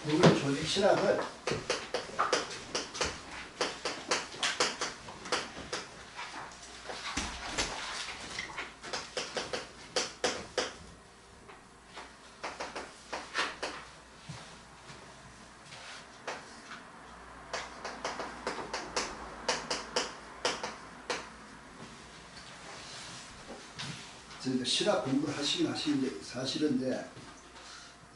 우리 조직신학을 신학 공부를 하시긴 하시는데 사실은 이제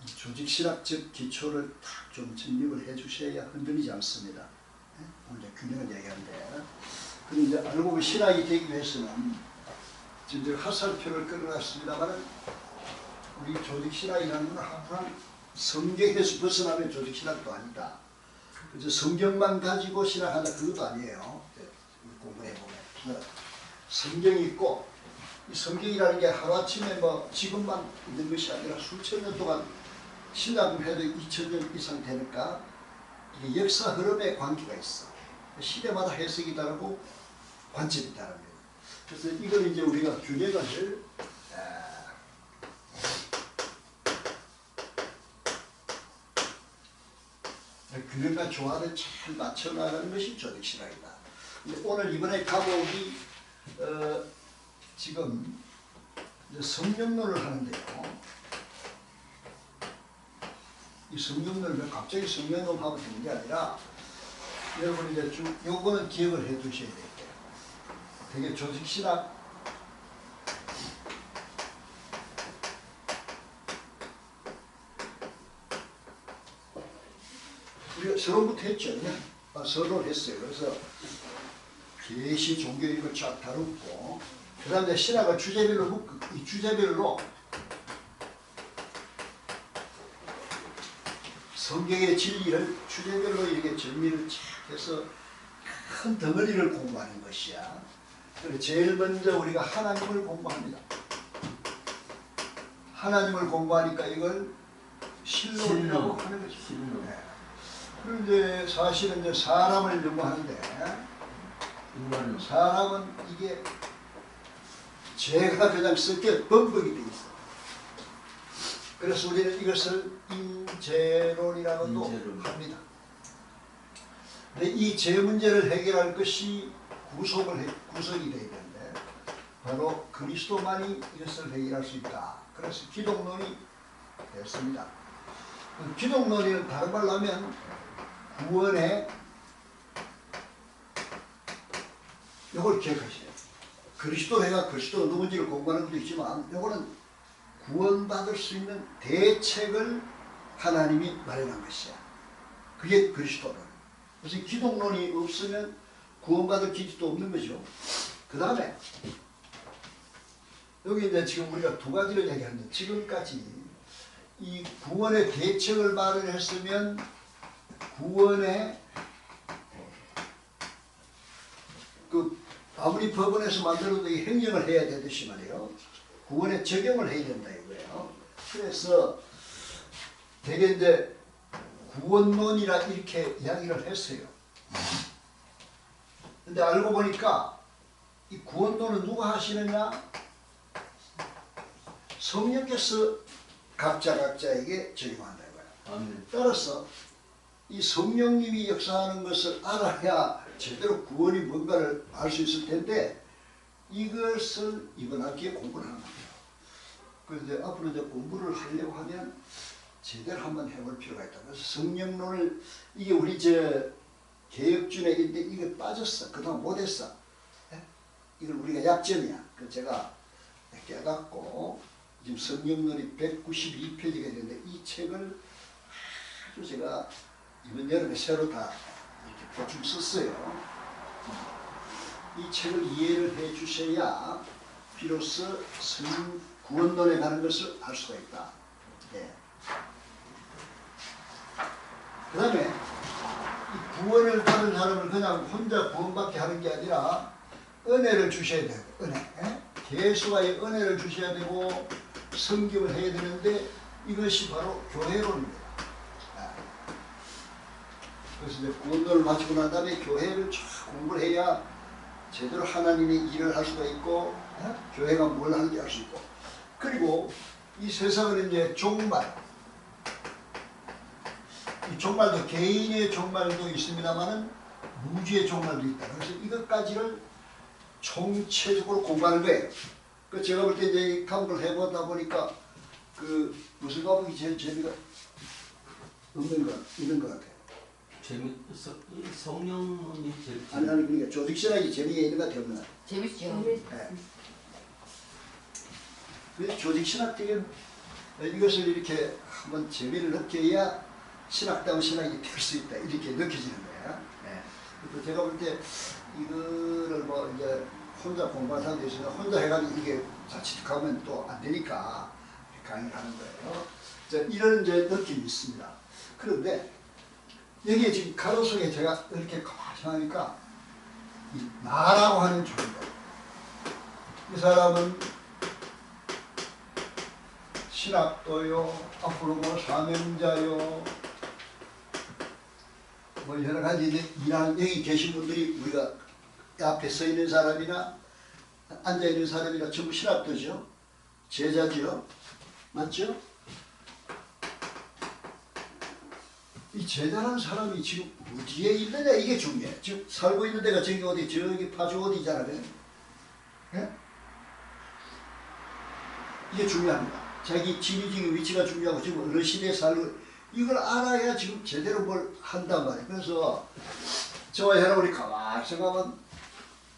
조직신학적 기초를 딱 좀 정립을 해주셔야 흔들리지 않습니다. 오늘 이제 균형을 얘기하는데, 근데 이제 알고 보면 신학이 되기 위해서는 이제 화살표를 끌어놨습니다만은 우리 조직신학이라는 건 항상 성경에서 벗어나면 조직신학도 아니다. 그래서 성경만 가지고 신학한다 그것도 아니에요. 공부해 보면 성경이 있고. 이 성경이라는 게 하루아침에 뭐 지금만 있는 것이 아니라 수천 년 동안 신학을 해도 2000년 이상 되니까 이게 역사 흐름에 관계가 있어. 시대마다 해석이 다르고 관점이 다릅니다. 그래서 이걸 이제 우리가 균형을 균형과 조화를 잘 맞춰 나가는 것이 조직신학이다. 오늘 이번에 과목이 지금 이제 성령론을 하는데요. 이 성령론을 갑자기 성령론 하면 되는 게 아니라 여러분 이제 쭉 요거는 기억을 해 두셔야 돼요. 되게 조직신학 우리가 서론부터 했죠. 그냥 서론을 했어요. 그래서 계시 종교 이걸 쫙 다루고 그 다음에 신학을 주제별로 묶고 이 주제별로 성경의 진리를 주제별로 이렇게 정리를 쫙 해서 큰 덩어리를 공부하는 것이야. 그래서 제일 먼저 우리가 하나님을 공부합니다. 하나님을 공부하니까 이걸 신론이라고 하는 것이죠. 신론. 네. 그런데 사실은 이제 사람을 연구하는데 사람은 이게 죄가 그냥 섞여 범벅이 되어 있어. 그래서 우리는 이것을 인재론이라고도 합니다. 근데 이 죄 문제를 해결할 것이 구속이 되어야 되는데 바로 그리스도만이 이것을 해결할 수 있다. 그래서 기독론이 됐습니다. 기독론이 다른 말로 하면 구원의 이걸 기억하시죠. 그리스도가 그리스도가 누군지를 공부하는 것도 있지만 이거는 구원받을 수 있는 대책을 하나님이 마련한 것이야. 그게 그리스도론. 그래서 기독론이 없으면 구원받을 길도 없는 거죠. 그 다음에 여기 이제 지금 우리가 두 가지를 얘기하는데 지금까지 이 구원의 대책을 마련했으면 구원의 아무리 법원에서 만들어도 이 행령을 해야 되듯이 말이에요. 구원의 적용을 해야 된다 이거예요. 그래서 되게 이제 구원론이라 이렇게 이야기를 했어요. 근데 알고 보니까 이 구원론은 누가 하시느냐? 성령께서 각자에게 적용한다 이거예요. 따라서 이 성령님이 역사하는 것을 알아야 제대로 구원이 뭔가를 알 수 있을 텐데 이것을 이번 학기에 공부를 하는 거예요. 그런데 앞으로 이제 공부를 하려고 하면 제대로 한번 해볼 필요가 있다. 그래서 성령론을 이게 우리 개혁준에 있는데 이게 빠졌어. 그동안 못했어. 이걸 우리가 약점이야. 그 제가 깨닫고 지금 성령론이 192페이지가 있는데 이 책을 아주 제가 이번 여름에 새로 다 이렇게 보충 썼어요. 이 책을 이해를 해 주셔야 비로소 구원론에 가는 것을 알 수가 있다. 네. 그 다음에 이 구원을 받은 사람을 그냥 혼자 구원받게 하는 게 아니라 은혜를 주셔야 돼요. 은혜. 계수와의 은혜를 주셔야 되고 섬김을 해야 되는데 이것이 바로 교회론입니다. 그래서 이제 구원론을 마치고 난 다음에 교회를 쭉 공부를 해야 제대로 하나님의 일을 할 수가 있고 교회가 뭘 하는지 알 수 있고 그리고 이 세상은 이제 종말 이 종말도 개인의 종말도 있습니다만은 무지의 종말도 있다. 그래서 이것까지를 총체적으로 공부하는 거예요. 그 제가 볼 때 이제 탐구를 해보다 보니까 그 무슨 과목이 제일 재미가 있는 것 같아요. 성령이 제일 아니 그러니까 조직신학이 재미가 있는 것 같아요. 없나? 재밌죠. 네. 그 조직신학적인 이것을 이렇게 한번 재미를 느껴야 신학다운 신학이 될 수 있다 이렇게 느껴지는 거예요. 네. 그래서 제가 볼 때 이거를 뭐 이제 혼자 공부하는 사람도 있으면 혼자 해가지고 이게 자칫하면 또 안 되니까 강의를 하는 거예요. 이런 이제 느낌이 있습니다. 그런데 여기에 지금 가로 속에 제가 이렇게 가만히 하니까 이 나라고 하는 존재, 이 사람은 신학도요, 앞으로 뭐 사명자요, 뭐 여러 가지 이제 여기 계신 분들이 우리가 앞에 서 있는 사람이나 앉아 있는 사람이나 전부 신학도죠, 제자죠, 맞죠? 이 제자라는 사람이 지금 어디에 있느냐 이게 중요해. 지금 살고 있는 데가 저기 어디 저기 파주 어디잖아요. 예? 이게 중요합니다. 자기 지리적인 위치가 중요하고 지금 어느 시대에 살고 이걸 알아야 지금 제대로 뭘 한단 말이에요. 그래서 저와 여러분이 가만히 생각하면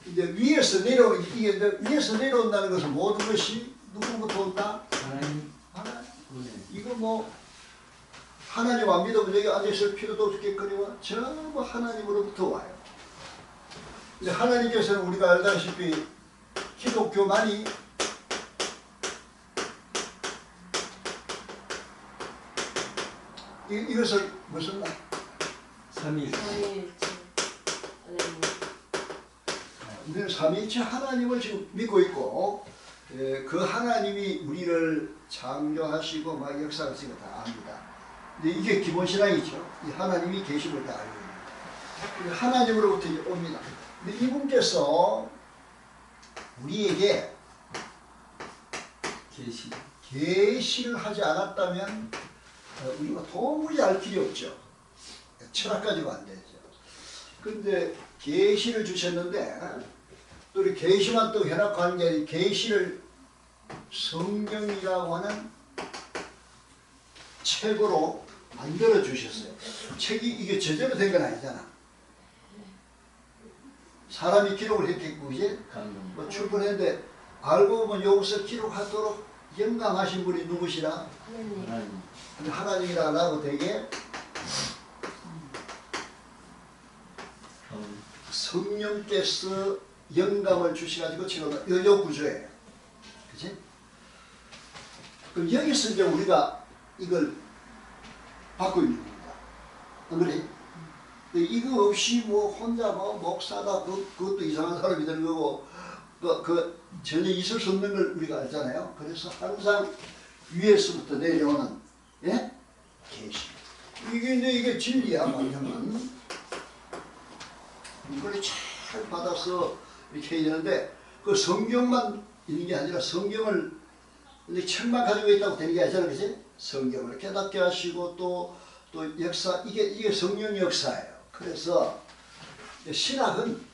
이제 위에서 내려오 이게 위에서 내려온다는 것은 모든 것이 누구부터 온다? 하나님. 하나님. 이거 뭐 하나님 안 믿으면 여기 앉아있을 필요도 없겠거니와 전부 하나님으로부터 와요. 근데 하나님께서는 우리가 알다시피 기독교만이 이것을 무슨 말? 삼위일체. 우리는 삼위일체 하나님을 지금 믿고 있고 그 하나님이 우리를 창조하시고 막 역사하시고 다 압니다. 근데 이게 기본 신앙이죠. 이 하나님이 계심을 다 알고 있는. 하나님으로부터 이제 옵니다. 근데 이분께서 우리에게 계시를 하지 않았다면 우리가 도무지 알 길이 없죠. 철학까지가 안 되죠. 근데 계시를 주셨는데 또 우리 계시만 또 해놓고 하는 게 아니라 계시를 성경이라고 하는 책으로 만들어 주셨어요. 책이 이게 제대로 된 건 아니잖아. 사람이 기록을 했겠고 이제 뭐 출판했는데 알고 보면 여기서 기록하도록 영감하신 분이 누구시라? 하나님. 근데 하나님이라고 하고 되게 성령께서 영감을 주셔가지고 지금 요 구조예요. 그치? 그럼 여기서 이제 우리가 이걸 받고 있는 겁니다. 안 그래? 이거 없이 뭐 혼자 뭐 목사다 그것도 이상한 사람이 되는 거고 그 전혀 있을 수 없는 걸 우리가 알잖아요. 그래서 항상 위에서부터 내려오는 예? 계시. 이게 이제 이게 진리야 말하면 이걸 잘 받아서 이렇게 해야 되는데 그 성경만 있는 게 아니라 성경을 책만 가지고 있다고 되는 게 아니잖아, 그치? 성경을 깨닫게 하시고 또 역사 이게 성령 역사예요. 그래서 신학은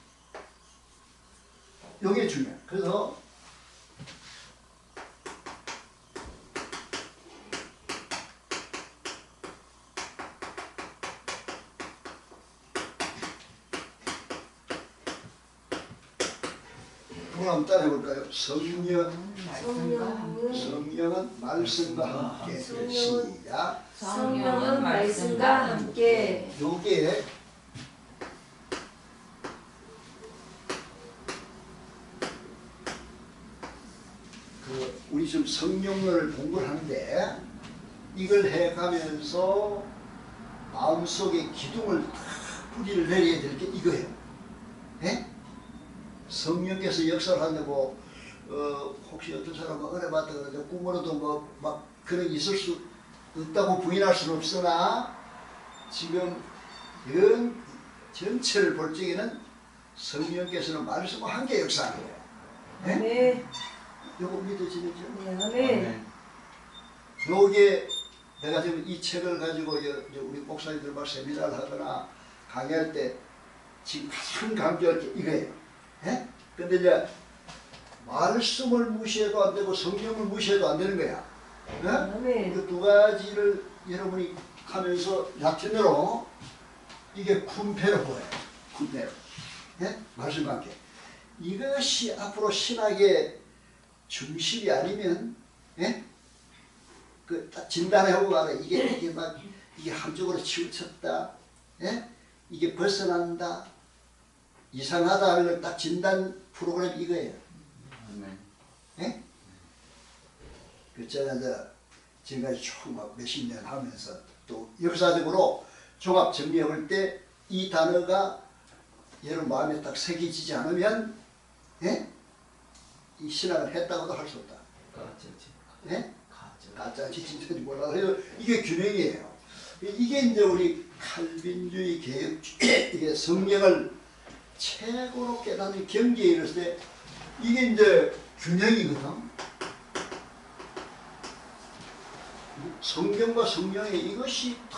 이게 중요해. 그래서 그럼 한번 따라 해볼까요? 성령은 말씀과 함께 시작. 성령은 말씀과 함께. 요게 우리 지금 성령론을 공부를 하는데 이걸 해가면서 마음속에 기둥을 뿌리를 내려야 될 게 이거예요. 예? 성령께서 역사를 한다고 혹시 어떤 사람은 은혜 받다 그러죠. 꿈으로도 뭐 막 그런 있을 수 없다고 부인할 수는 없으나 지금 이런 전체를 볼 적에는 성령께서는 말씀과 함께 역사하는 거예요. 예? 네. 요거 믿어지죠? 네. 요게 내가 지금 이 책을 가지고 이제 우리 목사님들 막 세미나를 하거나 강의할 때 지금 가장 강조할 게 이거예요. 예? 근데 이제 말씀을 무시해도 안 되고 성경을 무시해도 안 되는 거야. 예? 그 두 가지를 여러분이 하면서 라틴어로 이게 쿰페로 보여요. 쿰페로. 예? 말씀과 함께. 이것이 앞으로 신학의 중심이 아니면, 예? 그 진단해보고 알아. 이게 막 이게 한쪽으로 치우쳤다. 예? 이게 벗어난다. 이상하다 하는 걸 딱 진단 프로그램 이거예요. 예? 그 제가 지금까지 쭉 막 몇십 년 하면서 또 역사적으로 종합 정리해볼 때 이 단어가 여러분 마음에 딱 새겨지지 않으면, 예? 이 신학을 했다고도 할 수 없다. 예? 가짜지 진짜인지 몰라도 이게 균형이에요. 이게 이제 우리 칼빈주의 개혁주의 이게 성경을 최고로 깨닫는 경지에 이르을 때 이게 이제 균형이거든. 성경과 성령의 이것이 다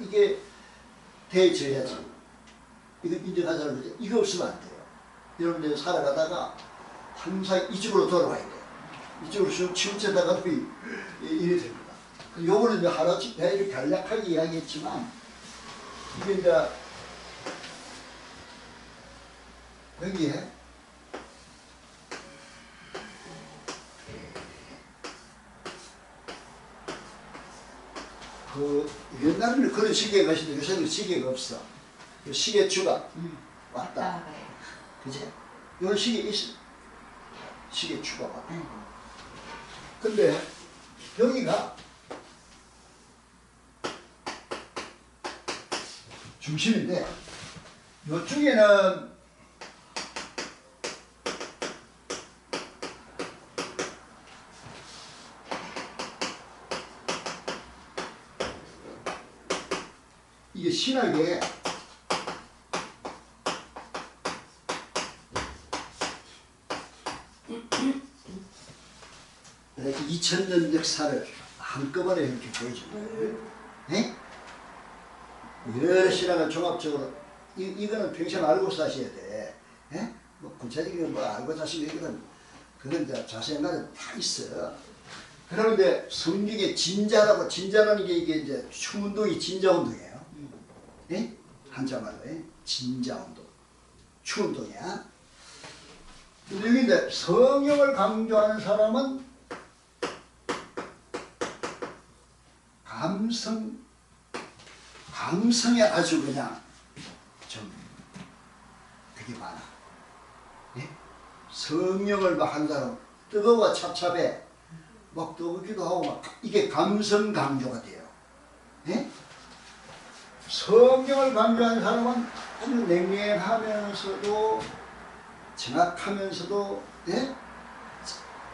이게 대져야지. 이거 인정하자는 거죠. 이거 없으면 안 돼요. 여러분들 살아가다가 항상 이쪽으로 돌아와야 돼요. 이쪽으로 쭉 치우쳐다가 이래 됩니다. 요거는 이제 하나씩 내가 이렇게 간략하게 이야기했지만 이게 이제 여기에 그 옛날에는 그런 시계가 있었는데 요새는 시계가 없어. 그 시계추가 왔다. 그치? 이런 시계 있어. 시계추가 왔다. 근데 여기가 중심인데 이쪽에는 이게 신학의 이렇게 2000년 역사를 한꺼번에 이렇게 보여주는 거예요. 네? 여러 신학을 종합적으로 이거는 평생 알고 사셔야 돼. 예? 뭐 구체적인 뭐 알고 사시고 이거는 그건 이제 자세한 거는 다 있어. 그런데 성경의 진자라고 진자라는 게 이게 이제 추운동이 진자운동이에요. 예? 한자말로 진자운동, 추운동이야. 근데 여기 이제 성령을 강조하는 사람은 감성에 아주 그냥 좀 되게 많아. 예? 성령을 막 한 사람 뜨거워 찹찹해. 막 뜨겁기도 하고 막 이게 감성 강조가 돼요. 예? 성경을 강조하는 사람은 아주 냉랭하면서도 정확하면서도, 예?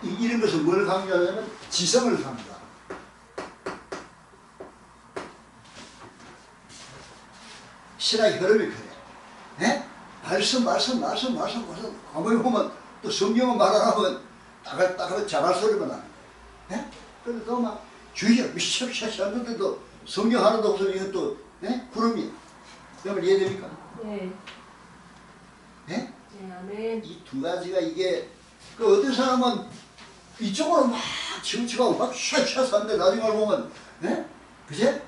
이런 것을 뭘 강조하냐면 지성을 강조하는. 신학의 흐름이 그래. 예? 말씀. 아무리 보면 또 성경은 말 안 하면 따갈 자갈 소리만 나는 거야. 예? 그래서 또 막 주의가 미쳐미쳐 하는데도 성경 하나도 없으면 이것도, 예? 구름이야. 여러분 이해됩니까? 네. 예? 네, 아멘. 이 두 가지가 이게 그 어떤 사람은 이쪽으로 막 치우치고 막 샤샤 하는데 나중에 알고 보면, 예? 그제?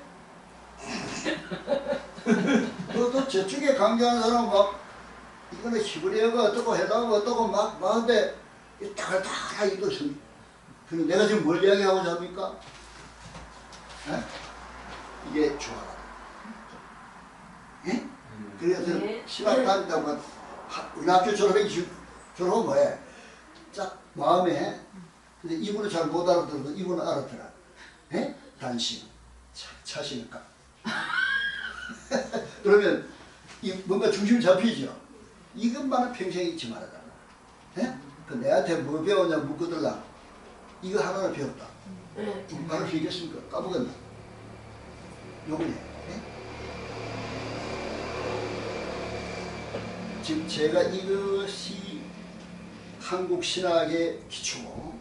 또 저쪽에 강조하는 사람은 막 이거는 히브리어가 어떻고 해당하고 어떻고 막 하는데 따글따글 이것은 그럼 내가 지금 뭘 이야기하고자 합니까? 예? 이게 좋아라. 예? 그래서 네. 신학 다닌다고 우리 학교 졸업은 뭐해? 딱 마음에 근데 이분은 잘 못 알아들어도 이분은 알아들어. 예? 단신 차시니까. 그러면 이 뭔가 중심이 잡히죠. 이것만은 평생 잊지 말아라. 예? 그 내한테 뭐 배웠냐 묻거들라. 이거 하나를 배웠다. 바로 얘기했으니까 까먹었나. 요거네. 예? 지금 제가 이것이 한국 신학의 기초고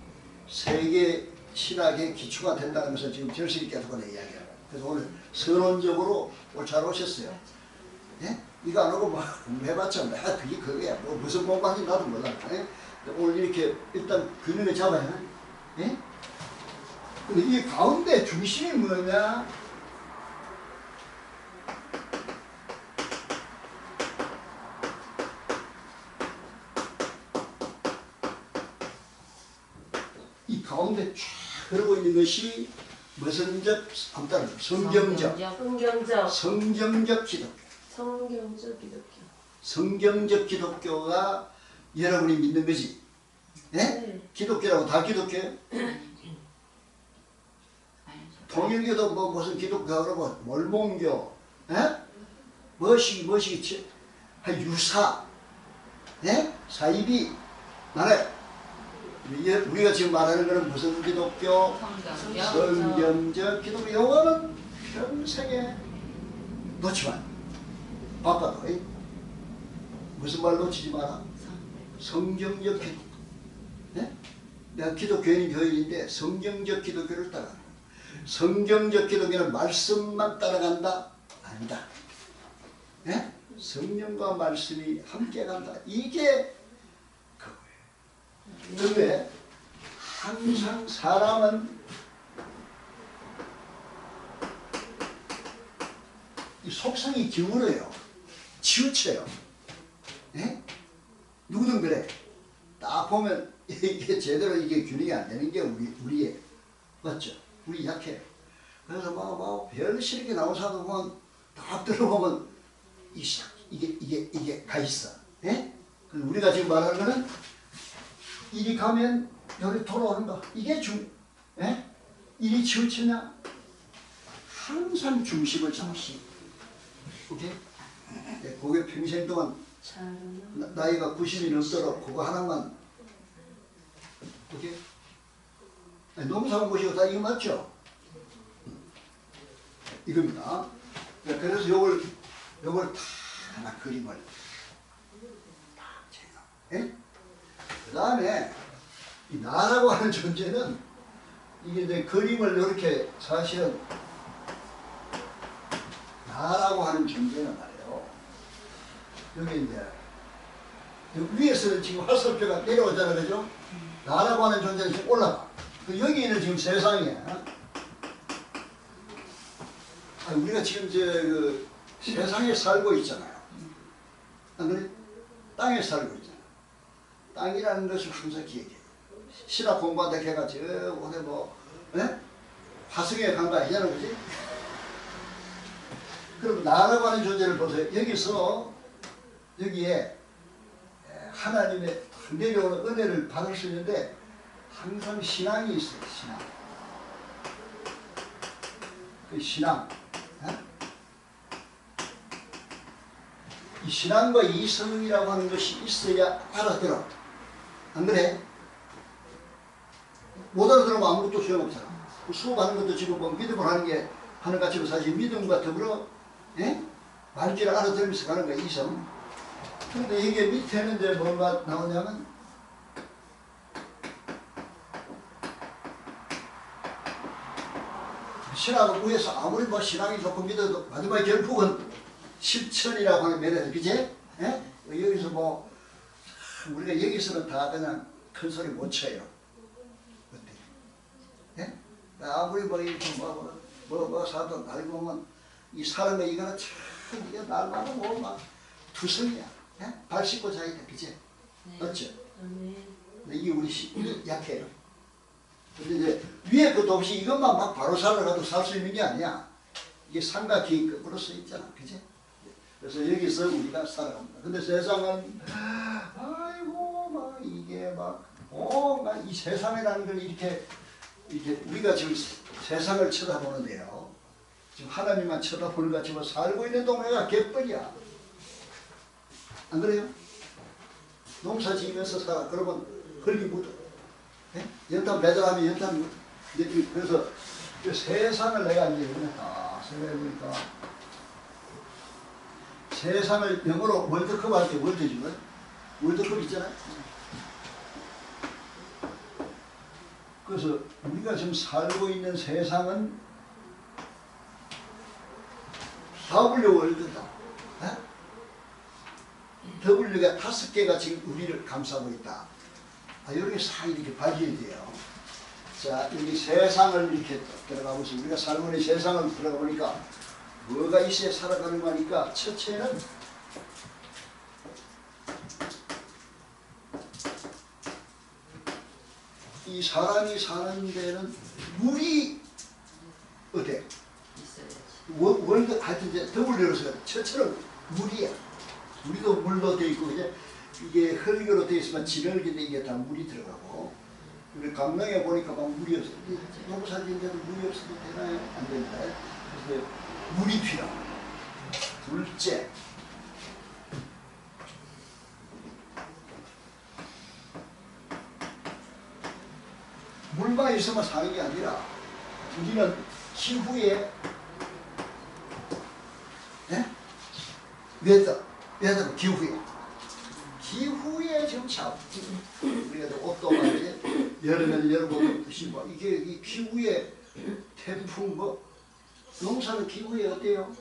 세계 신학의 기초가 된다는 것을 지금 절실히 깨닫고는 이야기해요. 그래서 오늘 선언적으로 잘 오셨어요. 예? 이거 안 오고 막 해봤자 그게 그거야. 뭐 무슨 공부하는지 나도 몰라. 예? 오늘 이렇게 일단 균형을 잡아야. 예? 근데 이 가운데 중심이 뭐냐? 이 가운데 쫙 흐르고 있는 것이 무슨적 아무튼 성경적 성경적 기독교. 성경적 기독교. 성경적 기독교가 여러분이 믿는 거지. 예? 네. 기독교라고 다 기독교예요? 통일교도 뭐 무슨 기독교가 그러고 몰몬교, 예? 무엇이 유사, 예? 사이비, 말해. 우리가 지금 말하는 것은 무슨 기독교? 성경적 기독교. 영어는 평생에 놓지만 바빠도 무슨 말 놓치지 마라. 성경적 기독교. 예? 내가 기독교인인 교인인데 성경적 기독교를 따라. 성경적 기독교는 말씀만 따라간다? 아니다. 예? 성령과 말씀이 함께 간다. 이게 그거예요. 그런데 항상 사람은 이 속성이 기울어요. 치우쳐요. 예? 누구든 그래. 딱 보면 이게 제대로 이게 균형이 안 되는 게 우리의 맞죠? 우리 약해. 그래서 별 싫게 나온 사도 보면 다 들어보면 이게 가 있어. 예? 우리가 지금 말하는 거는 이리 가면 여기 돌아오는 거. 이게 예? 이리 치우치냐? 항상 중심을 잡으시. 오케이? 예, 그게 평생 동안 나이가 90이 넘도록 그거 하나만. 오케이? 농사만 보시고 다 이거 맞죠? 이겁니다. 그래서 요걸 다 하나 그림을 딱 제가. 예? 그 다음에 이 나라고 하는 존재는 이게 이제 그림을 이렇게 사실은 나라고 하는 존재는 말이에요. 여기 이제 위에서는 지금 화살표가 내려오잖아요, 그죠? 나라고 하는 존재는 지금 올라가. 여기는 지금 세상이야. 우리가 지금 그 세상에 살고 있잖아요. 안 그래? 땅에 살고 있잖아. 땅이라는 것을 항상 기억해. 신학 공부한다 해가 저 오늘 화성에 간 거 아니잖아, 그지? 그럼 나라고 하는 존재를 보세요. 여기에 하나님의 내려오는 은혜를 받을 수 있는데 항상 신앙이 있어요. 신앙. 그 신앙. 이 신앙과 이성이라고 하는 것이 있어야 알아들어. 안 그래? 못 알아들으면 아무것도 소용없잖아. 수업하는 것도 지금 믿음을 하는 것 같지만 사실 믿음과 더불어 말귀를 알아들으면서 가는 거야, 이성. 근데 이게 밑에는 이제 뭐가 나오냐면 신학을 위해서 아무리 신앙이 좋고 믿어도 마지막에 결국은 실천이라고 하는 매력, 그지? 예? 여기서 우리가 여기서는 다 그냥 큰 소리 못 쳐요. 어때? 예? 아무리 이렇게 사도 알고 보면 이 사람의 이거는 참 이게 날마다 투성이야. 예? 발 씻고 자야 돼, 그지? 네. 맞죠? 네. 이게 우리 약해요. 근데 이제 위에 것도 없이 이것만 막 바로 살아가도 살 수 있는 게 아니야. 이게 삼각형이 거꾸로 써 있잖아, 그지? 그래서 여기서 우리가 살아갑니다. 근데 세상은 아이고 이게 온갖 이 세상이라는 걸 이렇게 우리가 지금 세상을 쳐다보는데요. 지금 하나님만 쳐다보는 것 같지만 살고 있는 동네가 개뿔이야. 안 그래요? 농사 지으면서 살아. 그러면 흙이 묻어. 예? 연탄 매달하면 연탄. 그래서 그 세상을 내가 이제 다 생각해보니까 세상을 영어로 월드컵 할 때 월드컵 있잖아요. 그래서 우리가 지금 살고 있는 세상은 W 월드다. W가 5개가 지금 우리를 감싸고 있다. 이렇게 싹 이렇게 봐줘야 돼요. 자, 여기 세상을 이렇게 들어가 보시면 우리가 살고 있는 세상을 들어가 보니까 뭐가 있어야 살아가는 거니까 첫째는 이 사람이 사는 데는 물이 어때? 월드 하여튼 이제 W로서 첫째는 물이야. 우리도 물로 돼 있고 이제 이게 흙으로 돼 있으면 진흙인데 이게 다 물이 들어가고. 우리 강릉에 보니까 막 물이 없어. 농사지인데도 물이 없어도 되나요? 안 된다. 그래서 물이 필요합니다. 둘째, 물만 있으면 사는 게 아니라 우리는 기후에 웨더 기후에 지금 참 우리가 옷도 말이지 여름에는 여름 옷 신고 이게 이 기후에 태풍 뭐 농사는 기후에 어때요?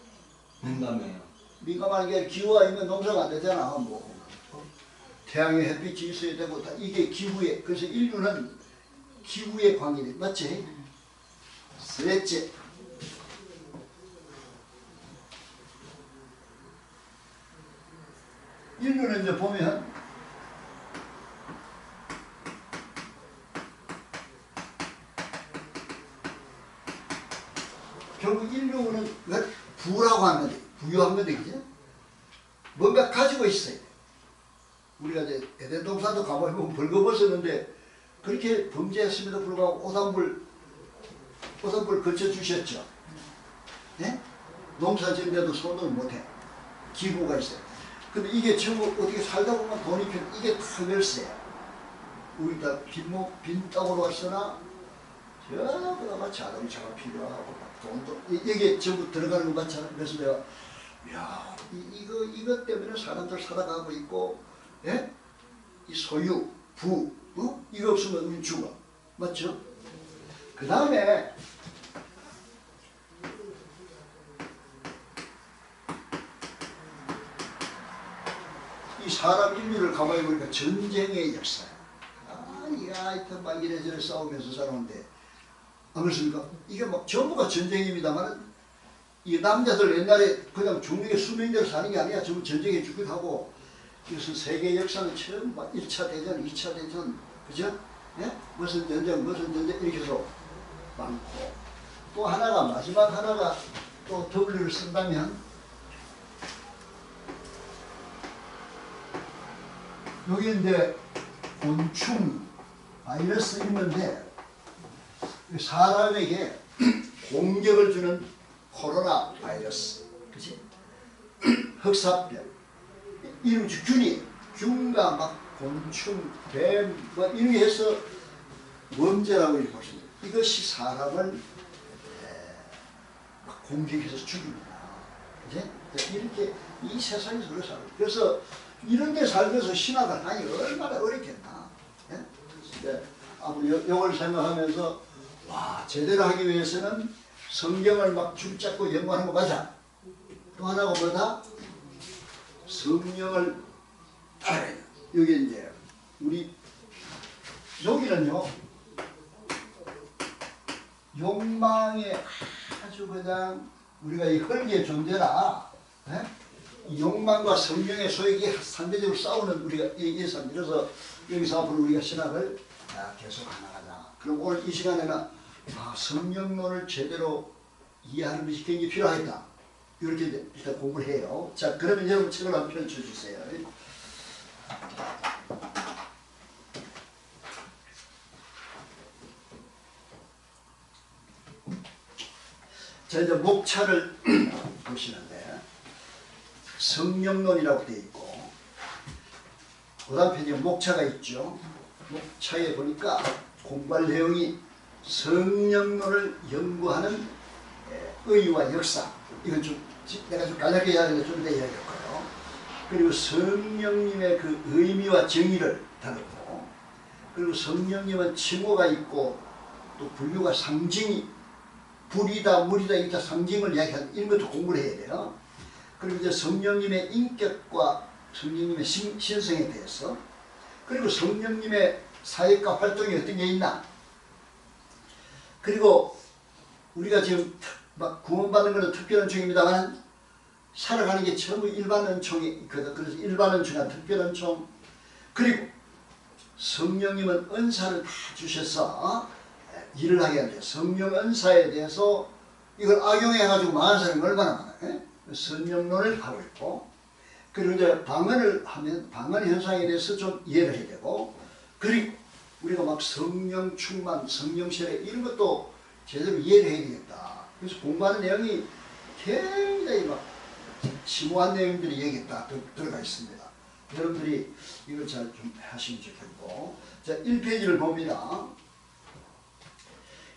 민감해요. 민감한 게 기후가 있으면 농사가 안 되잖아. 뭐 태양의 햇빛이 있어야 되고 다 이게 기후에 그래서 인류는 기후에 관계돼 맞지? 셋째, 인류는 이제 보면 결국 인류는 부라고 하는 건데 부유한 건데 그죠? 뭔가 가지고 있어요. 우리가 이제 에덴 동산도 가보면 벌거벗었는데 그렇게 범죄했음에도 불구하고 오단불 거쳐주셨죠. 네? 농사 지는데도 손을 못해. 기구가 있어요. 근데 이게 전부 어떻게 살다 보면 돈이 필요, 이게 다 열쇠야. 우리 다 빈 땅으로 왔으나 저거다가 자동차가 필요하고 돈도 이게 전부 들어가는 거 같잖아. 그래서 내가 야 이것 때문에 사람들 살아가고 있고, 예? 이 소유, 부, 이거 없으면 우리 죽어. 맞죠? 그 다음에 이 사람 인류를 가만히 보니까 전쟁의 역사야. 이게 하여튼 막 이래저래 싸우면서 살아오는데 안 그렇습니까? 이게 막 전부가 전쟁입니다만 이 남자들 옛날에 그냥 죽는 게 수명대로 사는 게 아니야. 전부 전쟁에 죽기도 하고. 그래서 세계 역사는 처음 막 1차 대전, 2차 대전, 그죠? 예? 무슨 전쟁 이렇게 해서 많고. 또 하나가 마지막 하나가 또 W를 쓴다면 여기 이제 곤충, 바이러스 있는데 사람에게 공격을 주는 코로나 바이러스, 그치? 흑사병, 이런 균과 막 곤충, 뱀, 뭐 이렇게 해서 범죄라고 이렇게 보시면 이것이 사람을 막 공격해서 죽입니다. 그치? 이렇게 이 세상에서 그렇게 살아요. 그래서 이런 데 살면서 신학을 하니 얼마나 어렵겠나. 예? 네. 앞으로 이걸 생각하면서 와 제대로 하기 위해서는 성경을 막 줄잡고 연구하는 거 맞아. 또 하나가 뭐다? 성령을 따라야 돼. 여기 이제 우리 여기는요 욕망의 아주 그냥 우리가 이 흙의 존재라. 예? 이 욕망과 성령의 소액이 상대적으로 싸우는 우리가 이 삶. 그래서 여기서 앞으로 우리가 신학을 계속 나가자. 그럼 오늘 이 시간에는 성령론을 제대로 이해하는 것이 굉장히 필요하겠다. 이렇게 일단 공부를 해요. 자, 그러면 여러분 책을 한번 펼쳐주세요. 자, 이제 목차를 보시는데 성령론이라고 되어 있고 그 다음 페이지에 목차가 있죠. 목차에 보니까 공부할 내용이 성령론을 연구하는 의의와 역사, 이건 좀 내가 좀 간략하게 이야기하는데 좀 더 이야기할 거예요. 그리고 성령님의 그 의미와 정의를 다루고, 그리고 성령님은 칭호가 있고 또 분류가 상징이 불이다 물이다 이렇게 상징을 이야기하는 이런 것도 공부를 해야 돼요. 그리고 이제 성령님의 인격과 성령님의 신성에 대해서, 그리고 성령님의 사역과 활동이 어떤 게 있나, 그리고 우리가 지금 막 구원받는 것은 특별 은총입니다만 살아가는 게 전부 일반 은총이 있거든. 그래서 일반 은총과 특별 은총, 그리고 성령님은 은사를 다 주셔서 일을 하게 하는데 성령 은사에 대해서 이걸 악용해가지고 망한 사람이 얼마나 많아요. 성령론을 하고 있고, 그리고 이제 방언을 하면 방언 현상에 대해서 좀 이해를 해야 되고, 그리고 우리가 막 성령 충만, 성령 세례 이런 것도 제대로 이해를 해야 되겠다. 그래서 공부하는 내용이 굉장히 막 심오한 내용들이 여기 딱 들어가 있습니다. 여러분들이 이걸 잘 좀 하시면 좋겠고, 자 1페이지를 봅니다.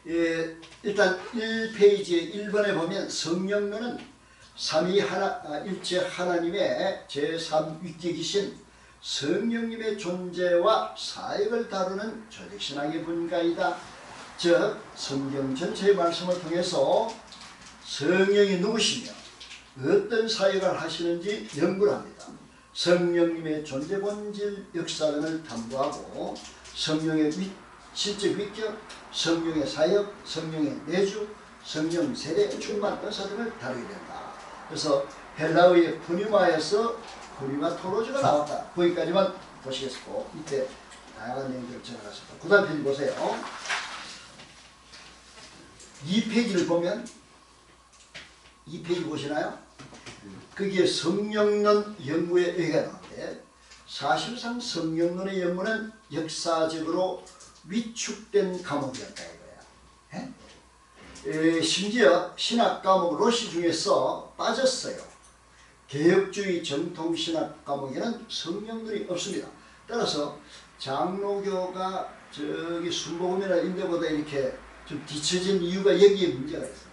예, 일단 1페이지의 1번에 보면 성령론은 삼위 일체 하나님의 제3위격이신 성령님의 존재와 사역을 다루는 조직신학의 분과이다. 즉 성경 전체의 말씀을 통해서 성령이 누구시며 어떤 사역을 하시는지 연구를 합니다. 성령님의 존재 본질 역사론을 탐구하고 성령의 실제 위격, 성령의 사역, 성령의 내주, 성령 세례, 충만, 은사 등을 다루게 된다. 그래서 헬라어의 푸니마에서 푸니마톨로지가 나왔다. 거기까지만 보시겠고, 이때 다양한 내용들을 전해놨습니다. 그 다음 페이지 보세요. 2페이지를 보면, 2페이지 보시나요? 거기에 성령론 연구의 얘기가 나오는데, 사실상 성령론의 연구는 역사적으로 위축된 과목이었다 이거야. 심지어 신학 과목 로시 중에서 빠졌어요. 개혁주의 정통신학 과목에는 성령론이 없습니다. 따라서 장로교가 저기 순복음이나 인대보다 이렇게 좀 뒤처진 이유가 여기에 문제가 있어요.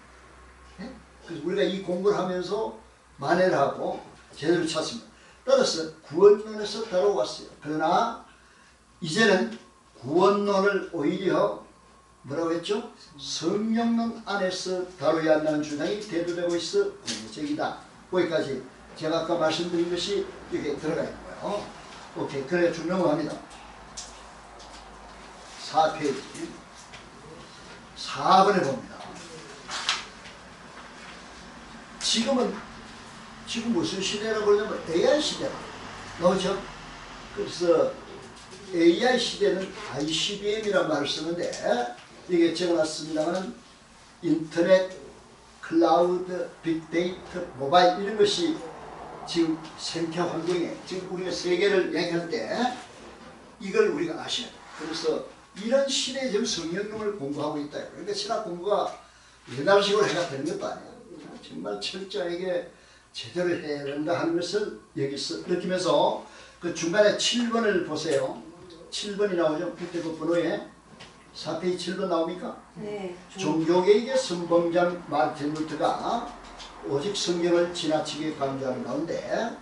그래서 우리가 이 공부를 하면서 만회를 하고 제대로 찾습니다. 따라서 구원론에서 다뤄왔어요. 그러나 이제는 구원론을 오히려 뭐라고 했죠? 성령론 안에서 다뤄야 한다는 주장이 대두되고 있어 문제적이다. 거기까지 제가 아까 말씀드린 것이 여기에 들어가 있는 거예요. 오케이, 그래 쭉 넘어갑니다. 4페이지 4번에 봅니다. 지금 무슨 시대라고 그러냐면 AI 시대라 나오죠? 그래서 AI 시대는 ICBM이라는 말을 쓰는데, 이게 적어놨습니다만 인터넷, 클라우드, 빅데이터, 모바일 이런 것이 지금 생태 환경에 지금 우리가 세계를 얘기할 때 이걸 우리가 아셔야 돼요. 그래서 이런 시대에 지금 성령론을 공부하고 있다. 그러니까 신학 공부가 옛날식으로 해가 되는 것도 아니에요. 정말 철저하게 제대로 해야 된다 하는 것을 여기서 느끼면서 그 중간에 7번을 보세요. 7번이 나오죠. 그때 그 번호에 4페이지 7번 나옵니까? 네. 종교개혁의 선봉장 마르틴 루터가 오직 성경을 지나치게 강조하는 가운데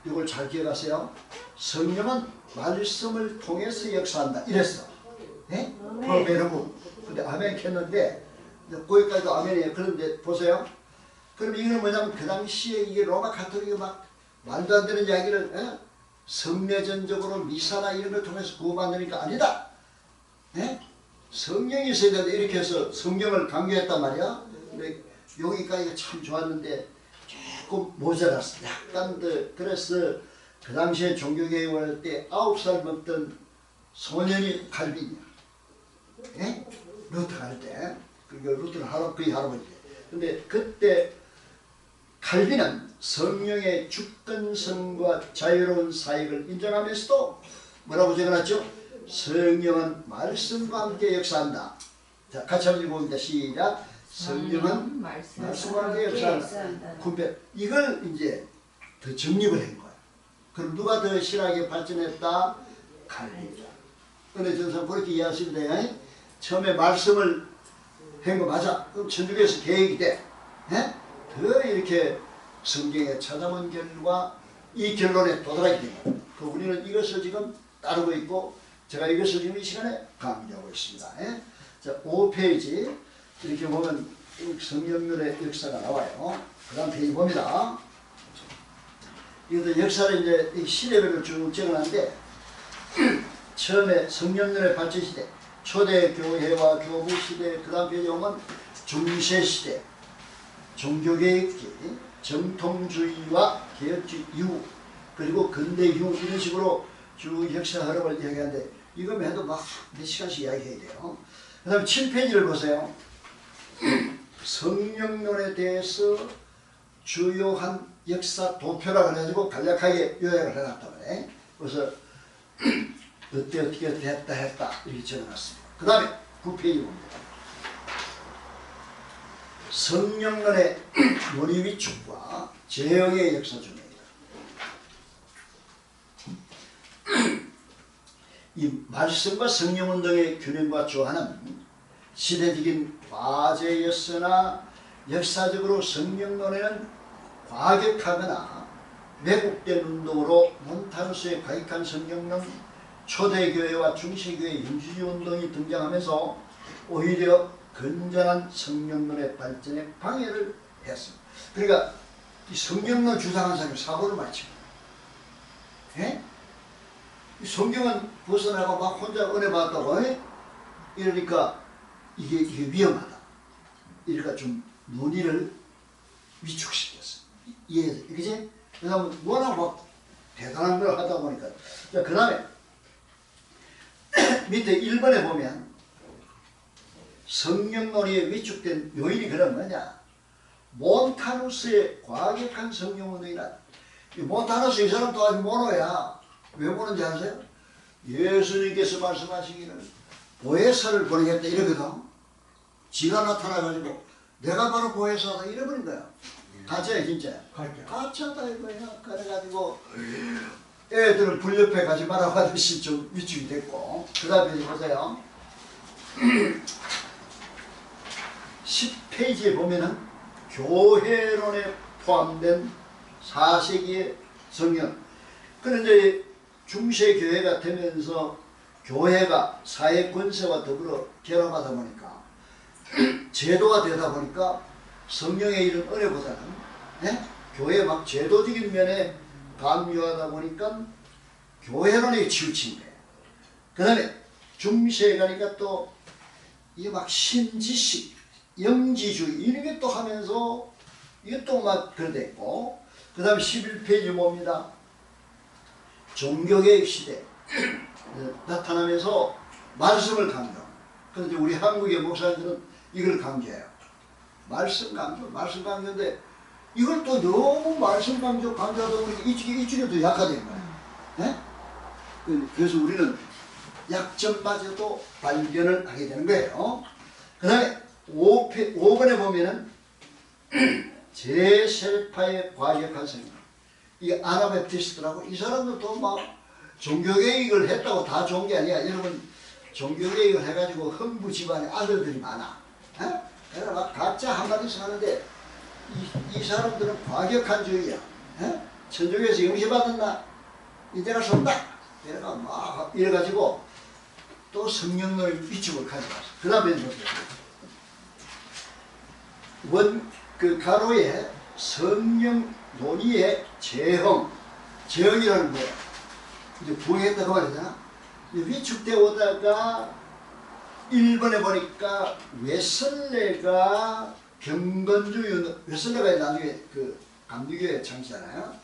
이걸 잘 기억하세요. 성령은 말씀을 통해서 역사한다. 이랬어. 네? 프로베르고. 근데 아멘 했는데 거기까지도 아멘이에요. 그런데 보세요. 그럼 이거는 뭐냐면 그 당시에 이게 로마 가톨릭이 막 말도 안 되는 이야기를 성례전적으로 미사나 이런 걸 통해서 구원받으니까 아니다. 네? 성령이 있어야 된다. 이렇게 해서 성경을 강조했단 말이야. 근데 여기까지가 참 좋았는데 조금 모자랐어. 약간 더. 그래서 그 당시에 종교개혁을 할 때 9살 먹던 소년이 칼빈이야. 네? 루터 할 때. 그러니까 루터는 거의 할아버지야. 근데 그때 칼빈은 성령의 주권성과 자유로운 사역을 인정하면서도 뭐라고 적어놨죠? 성령은 말씀과 함께 역사한다. 자, 같이 한번 읽어봅니다. 시작. 성령은 말씀과 함께 역사한다. 군별. 이걸 이제 더 정립을 한 거야. 그럼 누가 더 신학에 발전했다? 칼빈. 은혜 전선 그렇게 이해하시면 돼. 처음에 말씀을 한 거 맞아. 그럼 천주교에서 계획이 돼. 더 이렇게 성경에 찾아본 결과 이 결론에 도달하게 됩니다. 그 우리는 이것을 지금 따르고 있고 제가 이것을 지금 이 시간에 강조하고 있습니다. 자, 5페이지 이렇게 보면 성령론의 역사가 나와요. 그 다음 페이지 봅니다. 이것도 역사를 이제 이 시대별로 쭉 적어놨는데 처음에 성령론의 발전시대, 초대교회와 교부시대, 그 다음 페이지 보면 중세시대, 종교개혁기, 정통주의와 개혁주의 이후, 그리고 근대 이후 이런 식으로 쭉 역사 흐름을 이야기하는데 이거면 해도 막 몇 시간씩 이야기해야 돼요. 그 다음에 7페이지를 보세요. 성령론에 대해서 주요한 역사 도표라 그래가지고 간략하게 요약을 해놨단 말이에요. 그래서 어떻게 됐다 이렇게 적어놨습니다. 그 다음에 9페이지 봅니다. 성령론의 논의 위축과 재형의 역사 중입니다. 이 말씀과 성령운동의 균형과 조화는 시대적인 과제였으나 역사적으로 성령론에는 과격하거나 왜곡된 운동으로 몬타누스의 과격한 성령론, 초대교회와 중세교회 민주주의 운동이 등장하면서 오히려 건전한 성령론의 발전에 방해를 했습니다. 그러니까 이 성령론 주장한 사람이 사고를 많이 칩니다. 예? 이 성경은 벗어나고 막 혼자 은혜 받았다고 이러니까 이게 위험하다. 이러니까 좀 논의를 위축시켰어. 이해해서. 그지? 왜냐면 워낙 막 대단한 걸 하다 보니까. 자, 그 다음에 밑에 1번에 보면 성령 논의에 위축된 요인이 그런 뭐냐? 몬타누스의 과격한 성령운동이라. 몬타누스 이 사람도 아주 모노야. 왜 모노인지 아세요? 예수님께서 말씀하시기는 보혜사를 보내겠다 이러거든. 지가 나타나가지고 내가 바로 보혜사다 이래버린 거야. 가짜야 진짜. 가짜다 이거야. 그래가지고 애들은 불옆에 가지 말라고 하듯이 좀 위축이 됐고. 그 다음에 보세요. 10페이지에 보면은 교회론에 포함된 4세기의 성령. 그런데 중세교회가 되면서 교회가 사회 권세와 더불어 결합하다 보니까 제도가 되다 보니까 성령의 이런 은혜보다는 교회 막 제도적인 면에 강요하다 보니까 교회론에 치우친 거예요. 그 다음에 중세에 가니까 또 이게 막 신지식, 영지주의 이런 게 또 하면서 이게 또 막 그랬고, 그 다음에 11페이지 봅니다. 종교개혁 시대 나타나면서 말씀을 강조. 그런데 우리 한국의 목사님들은 이걸 강조해요. 말씀 강조인데 이걸 또 너무 말씀 강조하다 보니까 이쪽이 더 약화된 거예요. 네? 그래서 우리는 약점마저도 발견을 하게 되는 거예요. 그 다음에 5번에 보면은 제셀파의 과격한 성령. 이 아나베티스트라고 이 사람들도 막 종교개혁을 했다고 다 좋은 게 아니야. 여러분 종교개혁을 해가지고 흥부 집안의 아들들이 많아. 그래서 막 각자 한마디씩 하는데 이 사람들은 과격한 주의야. 천주교에서 영시받았나? 이제가 쏜다. 이래가지고 또 성령론의 위축을 가져왔어. 그 다음에 그 가로에 성령 논의의 재형이라는 거예요. 이제 부흥했다 그 말이잖아. 위축되어 오다가 1번에 보니까 웨슬레가 경건주의 웨슬레가 나중에 그 감리교회 창시잖아요.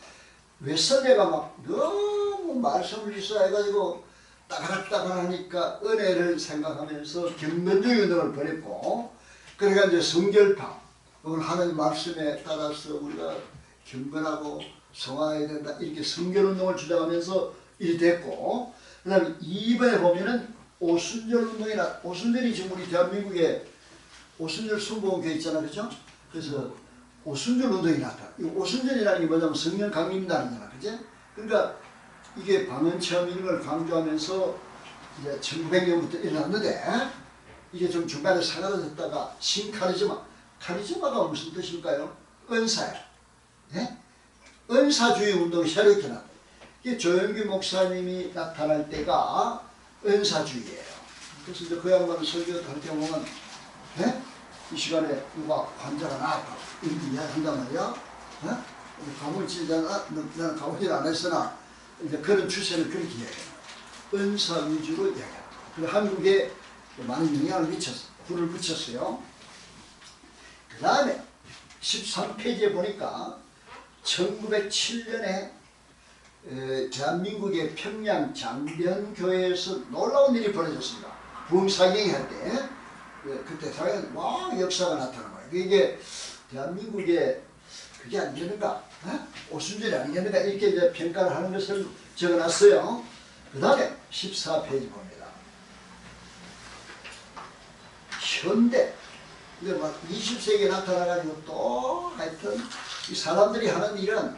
웨슬레가 막 너무 말씀을 이수해가지고 따가닥따가닥하니까 은혜를 생각하면서 경건주의 운동을 벌였고, 그러니까 이제 성결파, 오늘 하나님 말씀에 따라서 우리가 경건하고 성화해야 된다 이렇게 성결운동을 주장하면서 일이 됐고, 그 다음에 2번에 보면은 오순절 운동이나 오순절이 지금 우리 대한민국에 오순절 순복음교회 있잖아, 그죠? 그래서 오순절 운동이 나타나. 이 오순절이라는 게 뭐냐면 성령 강림이라는 거잖아, 그죠? 그러니까 이게 방언체험 이런 걸 강조하면서 이제 1900년부터 일어났는데 이게 좀 중간에 사라졌다가 카리즈마가 무슨 뜻일까요? 은사야. 예? 은사주의 운동이 새로 일어났다. 이게 조영규 목사님이 나타날 때가 은사주의예요. 그래서 이제 그 양반은 설교 할 때 보면, 예? 이 시간에 누가 환자가 나왔다. 이렇게 이야기한단 말이야. 예? 가물 찌잖아. 나는 가물질 안 했으나, 이제 그런 추세는 그렇게 이야기해요. 은사 위주로 이야기해요. 그리고 한국에 많은 영향을 미쳤어. 불을 붙였어요. 그 다음에 13페이지에 보니까 1907년에 대한민국의 평양 장변교회에서 놀라운 일이 벌어졌습니다. 부흥사경이 할 때 그때 사회는 막 역사가 나타난 거예요. 이게 대한민국에 그게 아니겠는가? 오순절이 아니겠는가? 이렇게 이제 평가를 하는 것을 적어놨어요. 그 다음에 14페이지 봅니다. 현대, 이제 막 20세기에 나타나가지고 또 하여튼 이 사람들이 하는 일은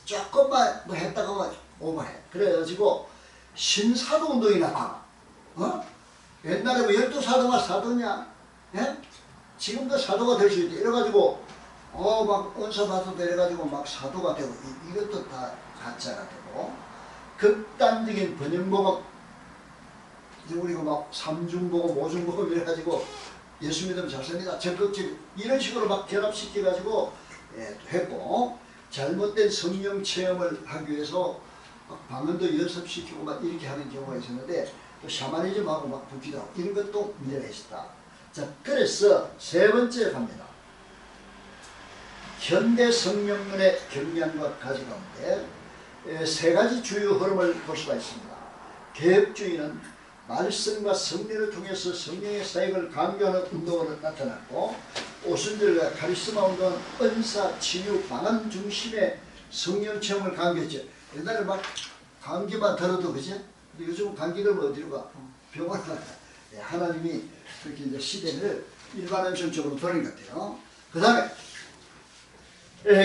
조금만 뭐 했다가 오버해. 그래가지고 신사도 운동이 나타나. 옛날에 뭐 12사도가 사도냐? 지금도 사도가 될 수 있대. 이래가지고 막 은사받아도 이래가지고 막 사도가 되고 이것도 다 가짜가 되고 극단적인 번영복음 이제 우리가 막 삼중복음 오중복음 이래가지고 예수 믿으면 잘 삽니다. 적극적 이런 식으로 막 결합시켜가지고 했고 잘못된 성령 체험을 하기 위해서 막 방언도 연습시키고 막 이렇게 하는 경우가 있었는데 또 샤머니즘하고 막 붙기도 하고 이런 것도 문제가 있었다. 자, 그래서 세 번째 갑니다. 현대 성령론의 경향과 가지 가운데 세 가지 주요 흐름을 볼 수가 있습니다. 개혁주의는 말씀과 성령을 통해서 성령의 사역을 강조하는 운동으로 나타났고 오순절과 카리스마 운동은 은사, 치유, 방언 중심의 성령 체험을 강조했죠. 옛날에 막 감기만 들어도 그지? 근데 요즘 감기를 어디로 가? 병원을 가. 하나님이 그렇게 이제 시대를 일반음성적으로 돌린 것 같아요. 그 다음에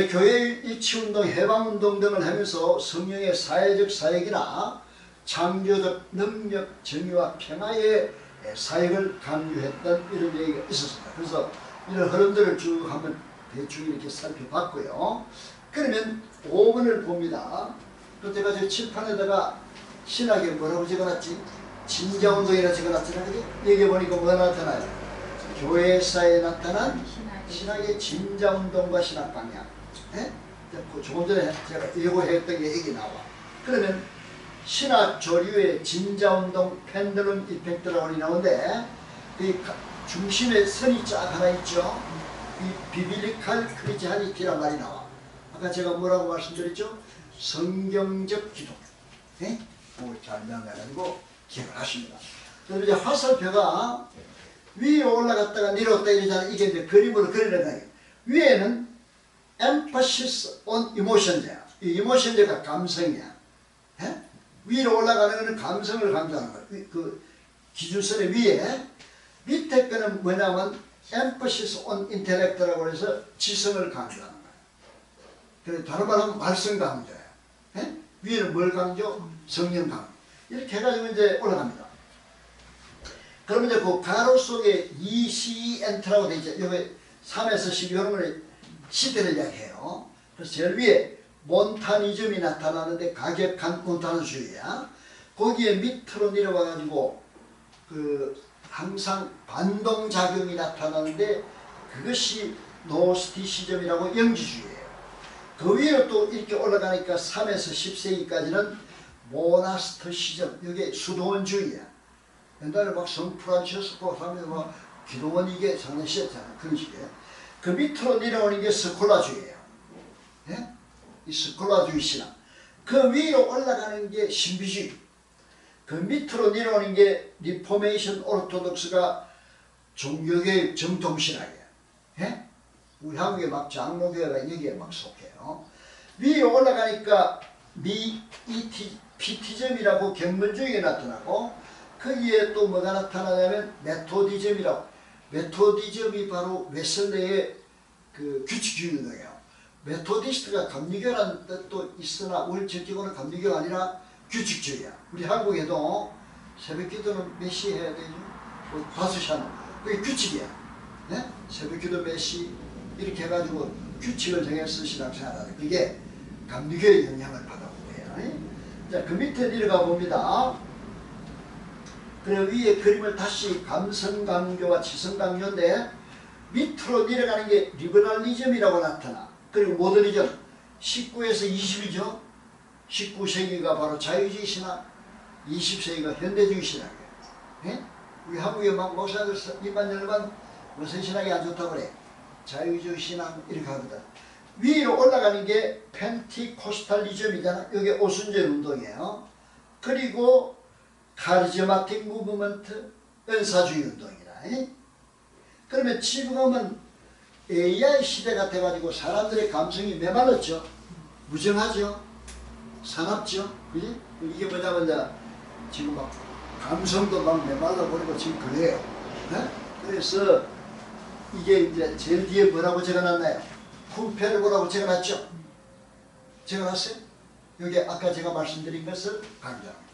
교회 일치운동, 해방운동 등을 하면서 성령의 사회적 사역이나 창조적 능력, 정의와 평화의 사역을 강조했던 이런 얘기가 있었습니다. 그래서 이런 흐름들을 쭉 한번 대충 이렇게 살펴봤고요. 그러면 5번을 봅니다. 그때가 저 칠판에다가 신학에 뭐라고 적어놨지? 진자운동이라 적어놨잖아요. 그지? 여기 보니까 뭐가 나타나요? 교회사에 나타난 신학의 진자운동과 신학 방향. 조금 전에 제가 예고했던 게 여기 나와. 그러면 신학 조류의 진자운동 펜들럼 이펙트라고 나오는데 그 중심에 선이 쫙 하나 있죠. 이 비빌리칼 크리스티아니티란 말이 나와. 아까 제가 뭐라고 말씀드렸죠? 성경적 기독. 잘 명해가지고 기억을 하십니다. 그래서 이제 화살표가 위에 올라갔다가 내려왔다 이러잖아요. 이게 이제 그림으로 그리려다. 위에는 emphasis on emotion이야. 이 emotion가 감성이야. 위로 올라가는 것은 감성을 강조하는 거예요. 그 기준선의 위에 밑에 거는 뭐냐면 emphasis on intellect라고 해서 지성을 강조하는 거예요. 그래서 다른 말로 하면 말씀 강조예요. 위에는 뭘 강조? 성령 강조. 이렇게 해가지고 이제 올라갑니다. 그러면 이제 그 가로 속에 ECENT라고 되어 있죠. 여기 3에서 12 이런 거는 시대를 이야기해요. 그래서 제일 위에 몬타니즘이 나타나는데 가격한 몬타니즘이야. 거기에 밑으로 내려와가지고 그 항상 반동작용이 나타나는데 그것이 노스티시즘이라고 영지주의예요. 그 위로 또 이렇게 올라가니까 3에서 10세기까지는 모나스터시즘, 이게 수도원주의야. 옛날에 막 성프란치스코 하면 막 기도원 이게 장례시였잖아. 그런 식이에요. 그 밑으로 내려오는 게 스콜라주의예요. 이 스콜라주의 신앙. 그 위로 올라가는 게 신비주의. 그 밑으로 내려오는 게 리포메이션 오르토독스가 종교계의 정통신학이에요. 우리 한국에 막 장로교회가 여기에 막 속해요. 위로 올라가니까 피티즘이라고 경건주의가 나타나고 거기에 또 뭐가 나타나냐면 메토디즘이라고. 메토디즘이 바로 웨슬레의 그 규칙주의 운동이에요. 메토디스트가 감리교라는 뜻도 있으나 원칙적으로는 감리교가 아니라 규칙주의야. 우리 한국에도 새벽기도는 몇 시 해야 되죠? 5시 하는 그게 규칙이야. 새벽기도 몇 시 이렇게 해가지고 규칙을 정해서 신앙생활하는 그게 감리교의 영향을 받아온 거예요. 자, 그 밑에 내려가 봅니다. 그리고 위에 그림을 다시 감성강조와 지성강조인데 밑으로 내려가는 게 리버럴리즘이라고 나타나. 그리고 모더니즘 19에서 20이죠. 19세기가 바로 자유주의 신학, 20세기가 현대주의 신학이에요. 예? 우리 한국의 막 목사들 일반 열반 무슨 신학이 안 좋다고 그래. 자유주의 신학 이렇게 하거든. 위로 올라가는 게 펜티코스탈리즘이잖아. 이게 오순절 운동이에요. 그리고 카리즈마틱 무브먼트, 은사주의 운동이다. 예? 그러면 지금은 AI 시대가 돼가지고 사람들의 감성이 메말랐죠. 무정하죠. 사납죠. 그지? 이게 뭐냐면 이제 지금 막 감성도 막 메말라 버리고 지금 그래요. 네? 그래서 이게 이제 제일 뒤에 뭐라고 적어놨나요? 후페르고라고 적어놨죠. 적어놨어요? 여기 아까 제가 말씀드린 것을 강조합니다.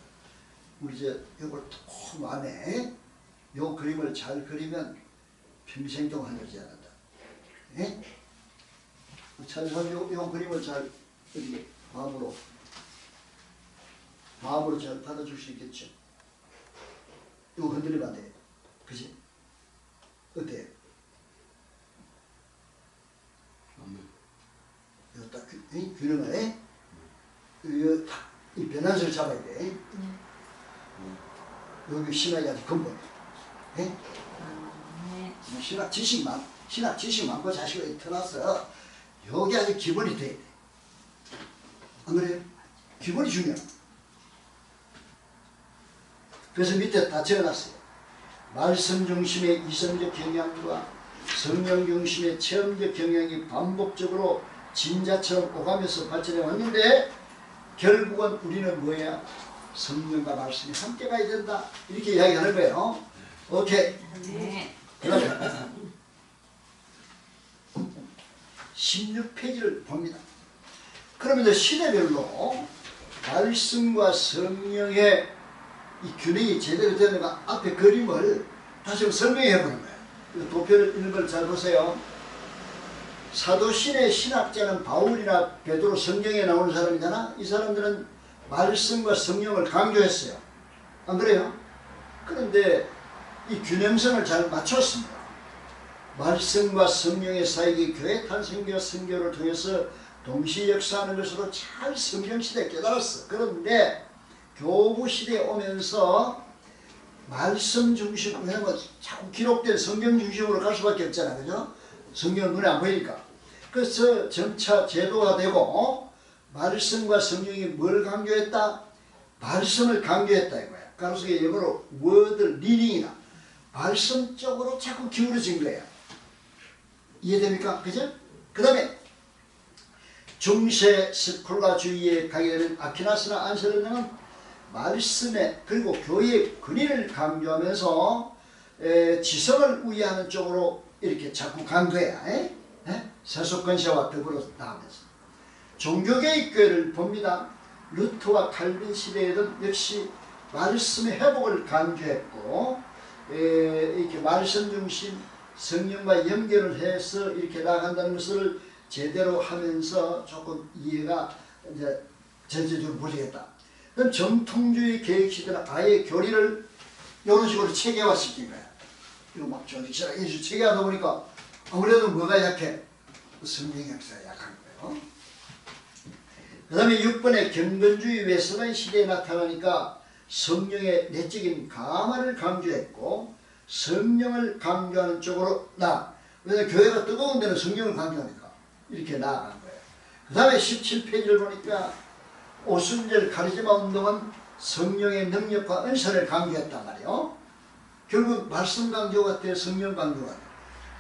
우리 이제 이걸 톡 안에 요 그림을 잘 그리면 평생 동안 하지 않는다. 예? 찬성 요 그림을 잘 이렇게 마음으로 잘 받아줄 수 있겠죠. 이거 건드리면 안 돼. 그지? 어때? 이거 딱 균형을 해? 이거 딱 이 변환선을 잡아야 돼. 여기 신학이 아주 근본이야. 예? 신학 지식 많고 자식을 터놨어. 여기 아주 기본이 돼야 돼. 안 그래요? 기본이 중요해. 그래서 밑에 다 적어놨어요. 말씀 중심의 이성적 경향과 성령 중심의 체험적 경향이 반복적으로 진자처럼 오가면서 발전해 왔는데 결국은 우리는 뭐야? 성령과 말씀이 함께 가야 된다. 이렇게 이야기하는 거예요. 오케이. 그러면 16페이지를 봅니다. 그러면 시대별로 말씀과 성령의 이 균형이 제대로 되는가 앞에 그림을 다시 한번 설명해 보는 거예요. 도표를 읽는 걸 잘 보세요. 사도신의 신학자는 바울이나 베드로 성경에 나오는 사람이잖아. 이 사람들은 말씀과 성령을 강조했어요. 안 그래요? 그런데 이 균형성을 잘 맞췄습니다. 말씀과 성령의 사이에 교회 탄생과 선교를 통해서 동시 역사하는 것으로 잘 성경시대에 깨달았어. 그런데 교부시대에 오면서 말씀 중심, 왜냐면 자꾸 기록된 성경 중심으로 갈 수밖에 없잖아. 그죠? 성경은 눈에 안 보이니까. 그래서 점차 제도화되고 말씀과 성령이 뭘 강조했다? 말씀을 강조했다 이거야. 가로수의 영어로 word leading이나 말씀 쪽으로 자꾸 기울어진 거야. 이해됩니까? 그죠? 그 다음에 중세 스콜라주의에 가게 되는 아퀴나스나 안셀로는 말씀에 그리고 교회의 근위를 강조하면서 지성을 우위하는 쪽으로 이렇게 자꾸 간 거야. 세속권세와 더불어 나오면서 종교개혁 교회를 봅니다. 루터와 칼빈 시대에는 역시 말씀의 회복을 강조했고 이렇게 말씀 중심 성령과 연결을 해서 이렇게 나아간다는 것을 제대로 하면서 조금 이해가 이제 전체적으로 보시겠다. 그럼 정통주의 개혁 시대는 아예 교리를 이런 식으로 체계화시킨 거야. 이거 막 조직시라 예수 체계하다 보니까 아무래도 뭐가 약해? 성령 역사가 약한 거예요. 그 다음에 6번에 경건주의 웨슬런 시대에 나타나니까 성령의 내적인 강화를 강조했고 성령을 강조하는 쪽으로 왜냐하면 교회가 뜨거운 데는 성령을 강조하니까 이렇게 나아간 거예요. 그 다음에 17페이지를 보니까 오순절 카리스마 운동은 성령의 능력과 은사를 강조했단 말이에요. 결국 말씀 강조가 돼 성령 강조가 돼.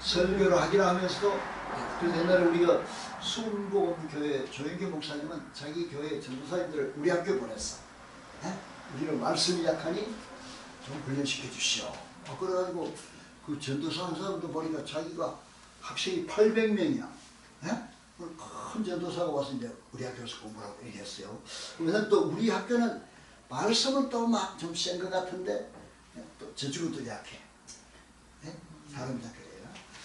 설교를 하기로 하면서도 그래서 옛날에 우리가 순복음교회 조영규 목사님은 자기 교회 전도사님들을 우리 학교에 보냈어. 우리는 말씀이 약하니 좀 훈련시켜 주시오. 그래가지고 그 전도사 한 사람도 보니까 자기가 학생이 800명이야. 큰 전도사가 와서 이제 우리 학교에서 공부하고 얘기했어요. 그래서 또 우리 학교는 말씀은 또 막 좀 센 것 같은데 또 저쪽은 또 약해. 다른 학교예요.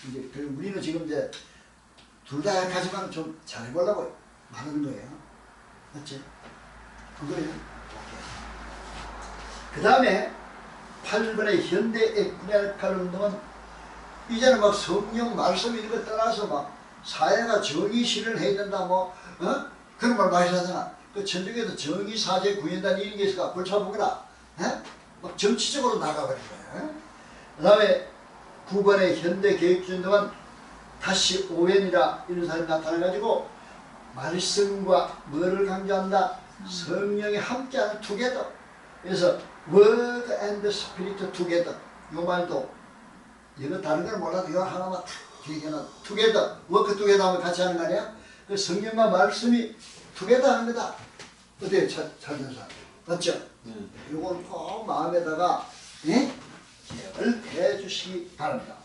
이제 우리는 지금 이제 둘 다 약하지만 좀 잘해보려고 하는 거예요. 맞지? 그래요? 그 다음에 8번의 현대 에쿠메니칼 운동은 이제는 막 성령 말씀 이런 거 떠나서 막 사회가 정의 실현을 해야 된다 뭐 그런 말 많이 하잖아. 그 천주교도 정의 사제 구현단 이런 게 있을까 골차보거라. 막 정치적으로 나가버린 거야. 그 다음에 9번의 현대 개혁운동은 다시 오웬이라 이런 사람이 나타나가지고 말씀과 뭐를 강조한다? 성령이 함께하는 투게더. 그래서 Word and Spirit together. 요 말도 이거 다른 걸 몰라도 이거 하나만 탁 얘기하나 투게더. 워크 투게더 하면 같이 하는 거 아니야? 그 성령과 말씀이 투게더 하는 거다. 어때요? 찾는 사람 맞죠? 이건 꼭 마음에다가 기억을 해주시기 바랍니다.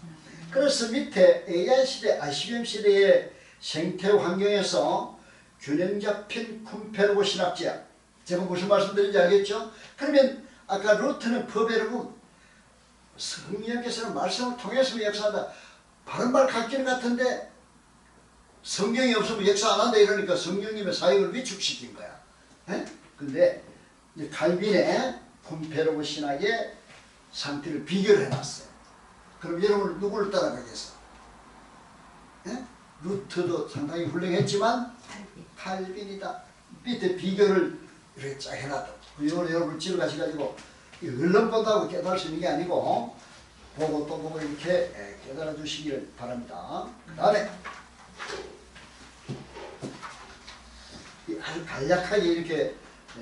그래서 밑에 AI 시대, ICBM 시대의 생태 환경에서 균형 잡힌 쿰페르고 신학제약. 제가 무슨 말씀드린지 알겠죠? 그러면 아까 루트는 퍼베르고 성령께서는 말씀을 통해서 역사한다. 바른 말 같기는 같은데 성경이 없으면 역사 안 한다 이러니까 성령님의 사역을 위축시킨 거야. 근데 칼빈의 쿰페르고 신학의 상태를 비교를 해놨어요. 그럼 여러분 누구를 따라가겠어? 루트도 상당히 훌륭했지만 칼빈이다. 밑에 비교를 이렇게 쫙 해놨다. 이걸 여러분 집에 가셔가지고 얼른 본다고 깨달을 수 있는 게 아니고 보고 또 보고 이렇게 깨달아 주시기를 바랍니다. 그 다음에 아주 간략하게 이렇게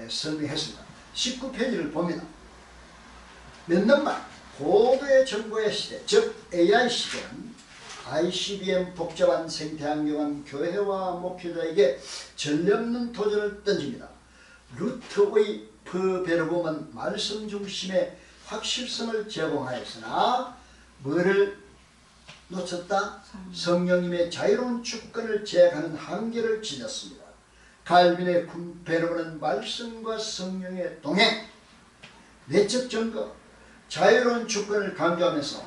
설명했습니다. 19페이지를 봅니다. 몇 년만 고도의 정보의 시대, 즉 AI 시대는 ICBM 복잡한 생태환경은 교회와 목회자에게 전례없는 도전을 던집니다. 루트의 퍼베르봄은 말씀 중심의 확실성을 제공하였으나 뭐를 놓쳤다? 성령님의 자유로운 주권을 제약하는 한계를 지녔습니다. 칼빈의 쿰페르봄은 말씀과 성령의 동행, 내적 증거, 자유로운 주권을 강조하면서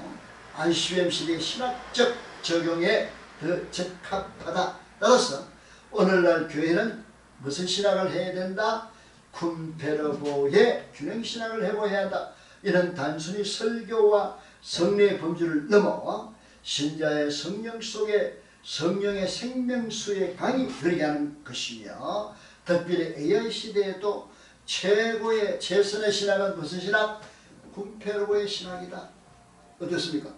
ICBM 시대의 신학적 적용에 더 적합하다. 따라서 오늘날 교회는 무슨 신학을 해야 된다? 쿰페르보의 균형신학을 해보아야 한다. 이는 단순히 설교와 성례의 범주를 넘어 신자의 성령 속에 성령의 생명수의 강이 들게 하는 것이며 특별히 AI 시대에도 최고의 최선의 신학은 무슨 신학? 쿰페르보의 신학이다. 어떻습니까?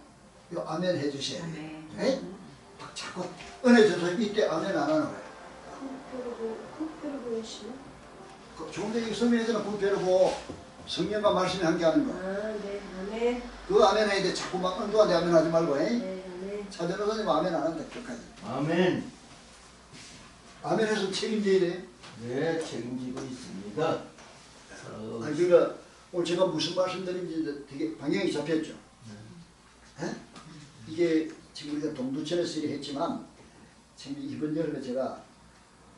이거 아멘 해주셔야 돼요. 네? 자꾸 은혜 줘서 이때 아멘 안 하는 거예요. 쿰페르보의 신학? 조금 전에 설명했잖아. 쿰페르보 성령과 말씀이 함께하는 거. 네, 아멘. 그거 아멘 해야 돼. 자꾸 막 은도한테 아멘 하지 말고. 네, 아멘. 차전호사님 아멘 안 한다. 끝까지. 아멘. 아멘 해서 책임져야 돼. 네, 책임지고 있습니다. 아니 그러니까 오늘 제가 무슨 말씀드린지 되게 방향이 잡혔죠. 이게 지금 우리가 동두천에서 일을 했지만 지금 이번 여름에 제가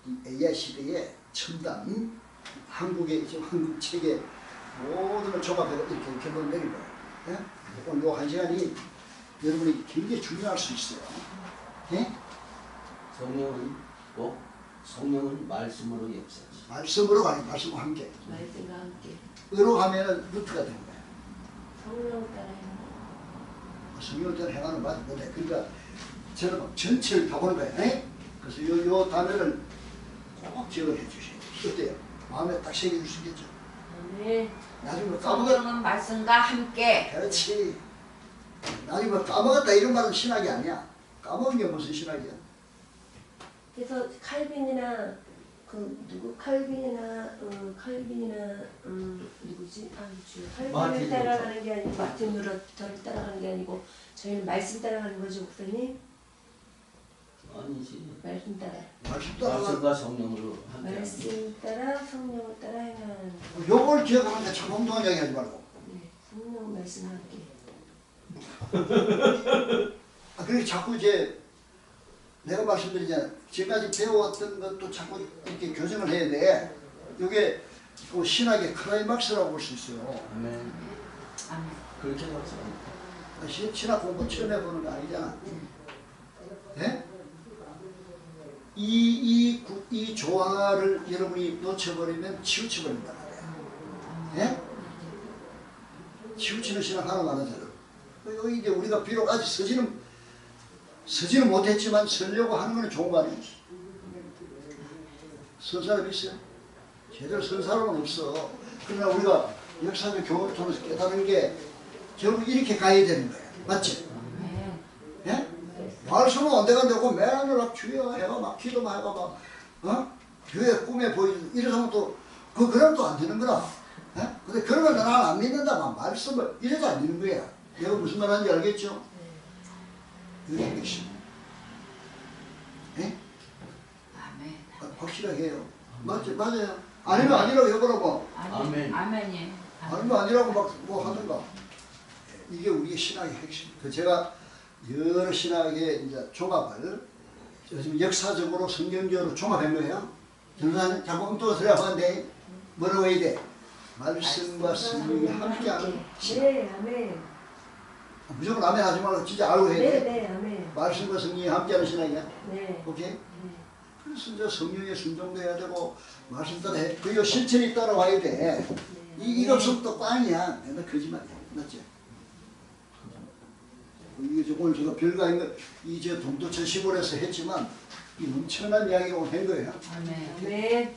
이 AI 시대에 첨단 한국의 지금 한국 책의 모든 걸 종합해서 이렇게 결론을 내린 거예요. 오늘 요 한 시간이 여러분이 굉장히 중요할 수 있어요. 성령은 말씀으로 역사지. 말씀으로 가니 말씀과 함께. 말씀과 함께. 으로 가면은 루트가 되는 거예요. 성령 따라 행하는. 성령을 따라 행하는 맞아 못해. 그러니까 저는 막 전체를 다 보는 거예요. 그래서 요 단어를 꼭 기억을 해 주셔야 돼요. 어때요? 마음에 딱 새겨줄 수 있겠죠? 아멘. 나중에 뭐 까먹었다. 성령은 말씀과 함께. 그렇지. 나중에 뭐 까먹었다 이런 말은 신학이 아니야. 까먹은 게 무슨 신학이야? 그래서 칼빈이나 칼빈이나 누구지? 칼빈을 마틴 따라가는 게 아니고 마틴 루터를 따라가는 게 아니고 저희는 말씀 따라가는 거죠, 목사님? 아니지. 말씀 따라. 말씀 따라. 말씀과 성령으로 함께. 말씀 따라 성령을 따라 행하는. 요걸 기억하면 돼. 참 엉뚱한 이야기 하지 말고. 네, 성령 말씀 함께. 그렇게 자꾸 이제 내가 말씀드리잖아. 지금까지 배워왔던 것도 자꾸 이렇게 교정을 해야 돼. 이게 그 신학의 클라이막스라고 볼 수 있어요. 아멘. 아멘. 그렇게 해서 신학 공부 처음 해보는 거 아니잖아. 네? 이 조화를 여러분이 놓쳐버리면 치우쳐버린단 말이야. 네? 치우치는 신앙 하나도 안 하잖아. 그리고 이제 우리가 비록 아직 서지는 못했지만 서려고 하는 건 좋은 거 아니에요? 선 사람 있어요? 제대로 선 사람은 없어. 그러나 우리가 역사적 경험을 통해서 깨달은 게 결국 이렇게 가야 되는 거야. 맞지? 예? 말씀은 언제가 되고 맨날 막 주여 해가 막 기도만 해가 막 교회 꿈에 보이는 이래서 또 그럼 또 안 되는 거라. 예? 근데 그러면 나는 안 믿는다. 막 말씀을 이래도 안 되는 거야. 내가 무슨 말 하는지 알겠죠? 이게 핵심. 예? 아멘. 확실하게 해요. 맞지? 맞아요. 아니면 아니라고 해보라고. 아멘. 아멘이. 아니면 아니라고 막 뭐 하든가. 이게 우리의 신학의 핵심. 그 제가 여러 신학의 이제 조합을 요즘 역사적으로 성경적으로 종합한 거예요. 전사님 자꾸 엉뚱한 소리 하면 안 돼. 뭐라고 해야 돼? 말씀과 성령이 함께하는 신학. 네, 아멘. 무조건 아멘 하지 말고 진짜 알고 해야 돼. 네, 아멘. 말씀과 성령이 함께하는 신학이야. 네. 오케이? 그래서 이제 성령에 순종돼야 되고 말씀 따라 해. 그리고 실천이 따라와야 돼. 이거 없으면 또 꽝이야. 맨날 거짓말이야. 맞지? 이게 오늘 제가 별거 아닌 이제 동두천 시골에서 했지만 이 엄청난 이야기를 오늘 한 거예요. 아멘. 아멘.